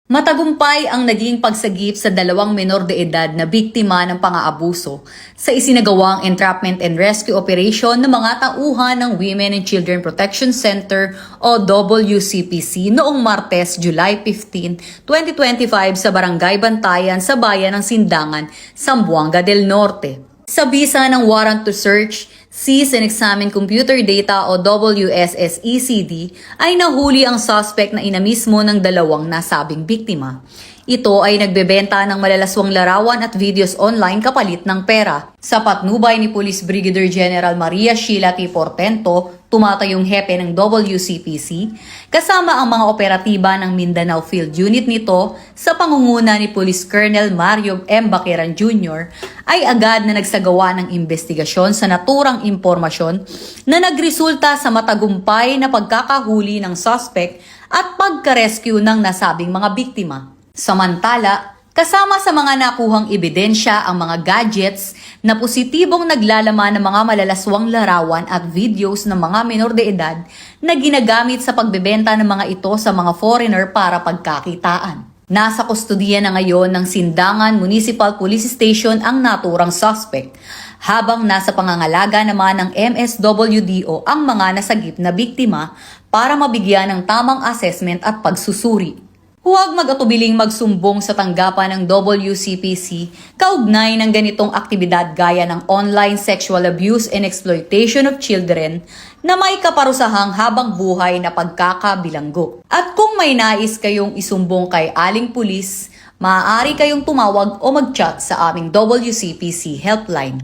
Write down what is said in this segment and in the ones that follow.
Matagumpay ang naging pagsagip sa dalawang menor de edad na biktima ng pang-aabuso sa isinagawang entrapment and rescue operation ng mga tauhan ng Women and Children Protection Center o WCPC noong Martes, July 15, 2025 sa Barangay Bantayan sa bayan ng Sindangan, Zamboanga del Norte. Sa bisa ng warrant to search, seize and examine computer data o WSSECD ay nahuli ang suspect na ina mismo ng dalawang nasabing biktima. Ito ay nagbebenta ng malalaswang larawan at videos online kapalit ng pera. Sa patnubay ni Police Brigadier General Maria Sheila T. Portento, tumatayong hepe ng WCPC, kasama ang mga operatiba ng Mindanao Field Unit nito sa pangunguna ni Police Colonel Mario M. Baqueran Jr., ay agad na nagsagawa ng investigasyon sa naturang impormasyon na nagresulta sa matagumpay na pagkakahuli ng suspect at pagka-rescue ng nasabing mga biktima. Samantala, kasama sa mga nakuhang ebidensya ang mga gadgets na positibong naglalaman ng mga malalaswang larawan at videos ng mga menor de edad na ginagamit sa pagbebenta ng mga ito sa mga foreigner para pagkakitaan. Nasa kustodiya na ngayon ng Sindangan Municipal Police Station ang naturang suspect, habang nasa pangangalaga naman ng MSWDO ang mga nasagip na biktima para mabigyan ng tamang assessment at pagsusuri. Huwag mag-atubiling magsumbong sa tanggapan ng WCPC kaugnay ng ganitong aktibidad gaya ng online sexual abuse and exploitation of children na may kaparusahang habang buhay na pagkakabilanggo. At kung may nais kayong isumbong kay Aling Pulis, maaari kayong tumawag o mag-chat sa aming WCPC helpline.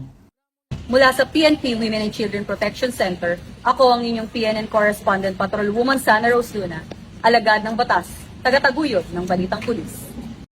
Mula sa PNP Women and Children Protection Center, ako ang inyong PNN Correspondent Patrolwoman Sana Rose Luna, alagad ng batas, tagataguyod ng Balitang Pulis.